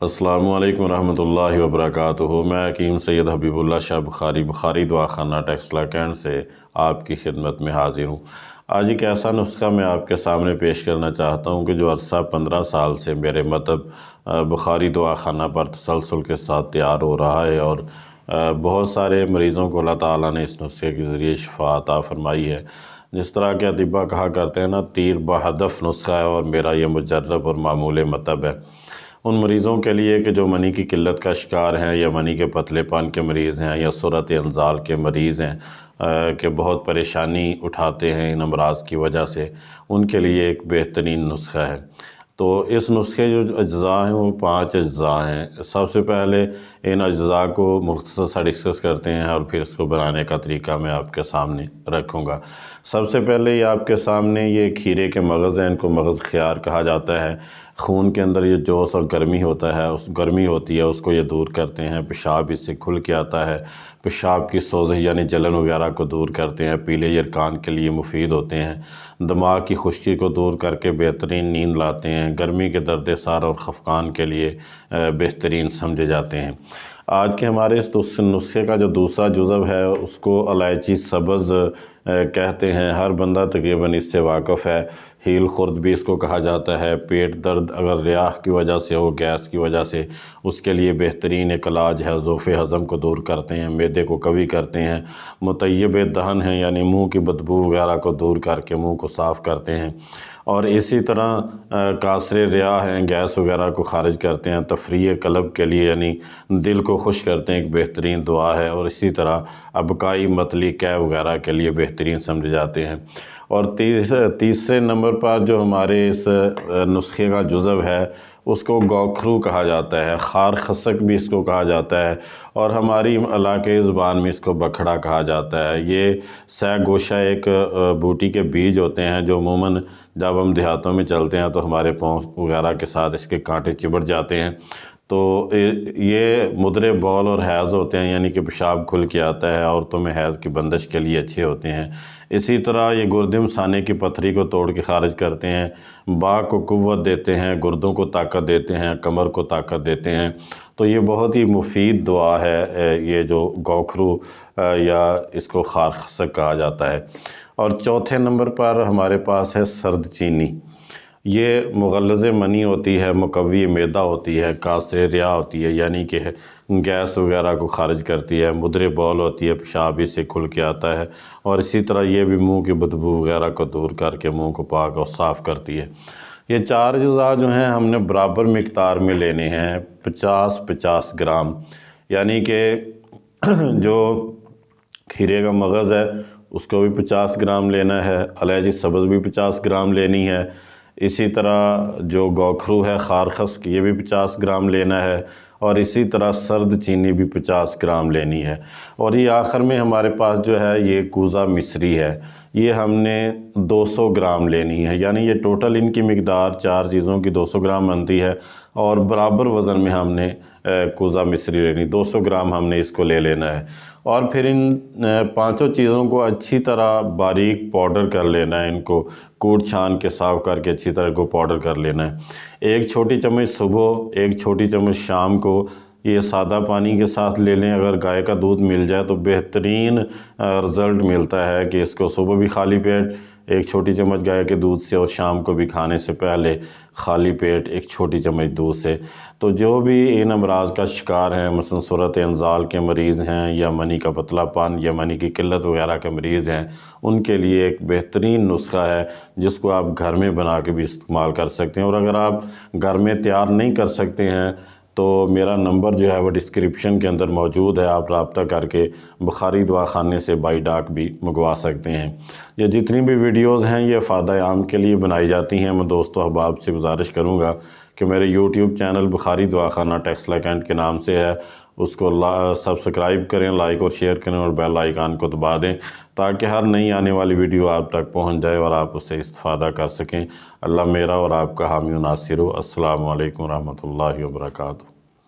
السلام علیکم ورحمۃ اللہ وبرکاتہ۔ میں حکیم سید حبیب اللہ شاہ بخاری دعا خانہ ٹیکسلا کینٹ سے آپ کی خدمت میں حاضر ہوں۔ آج ایک ایسا نسخہ میں آپ کے سامنے پیش کرنا چاہتا ہوں کہ جو عرصہ 15 سال سے میرے مطلب بخاری دعا خانہ پر تسلسل کے ساتھ تیار ہو رہا ہے، اور بہت سارے مریضوں کو اللہ تعالیٰ نے اس نسخے کے ذریعے شفا عطا فرمائی ہے۔ جس طرح کے اطباء کہا کرتے ہیں نا، تیر بہدف نسخہ ہے، اور میرا یہ مجرب اور معمول مطب ہے ان مریضوں کے لیے کہ جو منی کی قلت کا شکار ہیں، یا منی کے پتلے پان کے مریض ہیں، یا سرعت انزال کے مریض ہیں، کہ بہت پریشانی اٹھاتے ہیں ان امراض کی وجہ سے، ان کے لیے ایک بہترین نسخہ ہے۔ تو اس نسخے جو اجزاء ہیں وہ 5 اجزاء ہیں۔ سب سے پہلے ان اجزاء کو مختصر سا ڈسکس کرتے ہیں، اور پھر اس کو بنانے کا طریقہ میں آپ کے سامنے رکھوں گا۔ سب سے پہلے یہ آپ کے سامنے یہ کھیرے کے مغز ہیں، ان کو مغز خیار کہا جاتا ہے۔ خون کے اندر یہ جوش اور گرمی ہوتی ہے، اس کو یہ دور کرتے ہیں۔ پیشاب اس سے کھل کے آتا ہے، پیشاب کی سوزش یعنی جلن وغیرہ کو دور کرتے ہیں، پیلے یرقان کے لیے مفید ہوتے ہیں، دماغ کی خشکی کو دور کر کے بہترین نیند لاتے ہیں، گرمی کے درد سر اور خفقان کے لیے بہترین سمجھے جاتے ہیں۔ آج کے ہمارے اس نسخے کا جو دوسرا جزو ہے اس کو الائچی سبز کہتے ہیں۔ ہر بندہ تقریباً اس سے واقف ہے۔ ہیل خرد بھی اس کو کہا جاتا ہے۔ پیٹ درد اگر ریاح کی وجہ سے ہو، گیس کی وجہ سے، اس کے لیے بہترین ایک علاج ہے۔ ضعف ہضم کو دور کرتے ہیں، معدے کو قوی کرتے ہیں۔ مطیب دہن ہیں، یعنی منہ کی بدبو وغیرہ کو دور کر کے منہ کو صاف کرتے ہیں۔ اور اسی طرح قاصر ریاء ہیں، گیس وغیرہ کو خارج کرتے ہیں۔ تفریح قلب کے لیے یعنی دل کو خوش کرتے ہیں، ایک بہترین دعا ہے۔ اور اسی طرح ابکائی متلی قے وغیرہ کے لیے بہترین سمجھے جاتے ہیں۔ اور تیسرے نمبر پر جو ہمارے اس نسخے کا جزو ہے اس کو گوکھرو کہا جاتا ہے۔ خار خسک بھی اس کو کہا جاتا ہے، اور ہماری علاقائی زبان میں اس کو بکھڑا کہا جاتا ہے۔ یہ سہ گوشہ ایک بوٹی کے بیج ہوتے ہیں، جو عموماً جب ہم دیہاتوں میں چلتے ہیں تو ہمارے پاؤں وغیرہ کے ساتھ اس کے کانٹے چبٹ جاتے ہیں۔ تو یہ مدر بول اور حیض ہوتے ہیں، یعنی کہ پیشاب کھل کے آتا ہے، عورتوں میں حیض کی بندش کے لیے اچھے ہوتے ہیں۔ اسی طرح یہ گردے مثانے کی پتھری کو توڑ کے خارج کرتے ہیں، باہ کو قوت دیتے ہیں، گردوں کو طاقت دیتے ہیں، کمر کو طاقت دیتے ہیں۔ تو یہ بہت ہی مفید دعا ہے، یہ جو گوکھرو یا اس کو خار خسک کہا جاتا ہے۔ اور چوتھے نمبر پر ہمارے پاس ہے سرد چینی۔ یہ مغلظ منی ہوتی ہے، مقوی معدہ ہوتی ہے، قاصر ریاء ہوتی ہے، یعنی کہ گیس وغیرہ کو خارج کرتی ہے، مدر بول ہوتی ہے، پیشاب اس سے کھل کے آتا ہے، اور اسی طرح یہ بھی منہ کی بدبو وغیرہ کو دور کر کے منہ کو پاک اور صاف کرتی ہے۔ یہ 4 اجزاء جو ہیں ہم نے برابر مقدار میں لینے ہیں، 50-50 گرام، یعنی کہ جو کھیرے کا مغز ہے اس کو بھی 50 گرام لینا ہے، الائچی سبز بھی 50 گرام لینی ہے، اسی طرح جو گوکھرو ہے خار خسک یہ بھی 50 گرام لینا ہے، اور اسی طرح سرد چینی بھی 50 گرام لینی ہے۔ اور یہ آخر میں ہمارے پاس جو ہے یہ کوزہ مصری ہے، یہ ہم نے 200 گرام لینی ہے، یعنی یہ ٹوٹل ان کی مقدار 4 چیزوں کی 200 گرام بنتی ہے، اور برابر وزن میں ہم نے کوزہ مصری لینی، 200 گرام ہم نے اس کو لے لینا ہے۔ اور پھر ان 5 چیزوں کو اچھی طرح باریک پاؤڈر کر لینا ہے، ان کو کوٹ چھان کے صاف کر کے اچھی طرح کو پاؤڈر کر لینا ہے۔ 1 چھوٹی چمچ صبح، 1 چھوٹی چمچ شام کو یہ سادہ پانی کے ساتھ لے لیں۔ اگر گائے کا دودھ مل جائے تو بہترین رزلٹ ملتا ہے کہ اس کو صبح بھی خالی پیٹ 1 چھوٹی چمچ گائے کے دودھ سے، اور شام کو بھی کھانے سے پہلے خالی پیٹ 1 چھوٹی چمچ دودھ سے۔ تو جو بھی ان امراض کا شکار ہیں، مثلا سرعت انزال کے مریض ہیں، یا منی کا پتلا پان یا منی کی قلت وغیرہ کے مریض ہیں، ان کے لیے ایک بہترین نسخہ ہے جس کو آپ گھر میں بنا کے بھی استعمال کر سکتے ہیں۔ اور اگر آپ گھر میں تیار نہیں کر سکتے ہیں تو میرا نمبر جو ہے وہ ڈسکرپشن کے اندر موجود ہے، آپ رابطہ کر کے بخاری دعا خانے سے بائی ڈاک بھی منگوا سکتے ہیں۔ یہ جتنی بھی ویڈیوز ہیں یہ فائدہ عام کے لیے بنائی جاتی ہیں۔ میں دوستو احباب سے گزارش کروں گا کہ میرے یوٹیوب چینل بخاری دعا خانہ ٹیکسلا کینٹ کے نام سے ہے، اس کو سبسکرائب کریں، لائک اور شیئر کریں، اور بیل آئیکن کو دبا دیں تاکہ ہر نئی آنے والی ویڈیو آپ تک پہنچ جائے اور آپ اس سے استفادہ کر سکیں۔ اللہ میرا اور آپ کا حامی و ناصر ہو۔ السلام علیکم ورحمۃ اللہ وبرکاتہ۔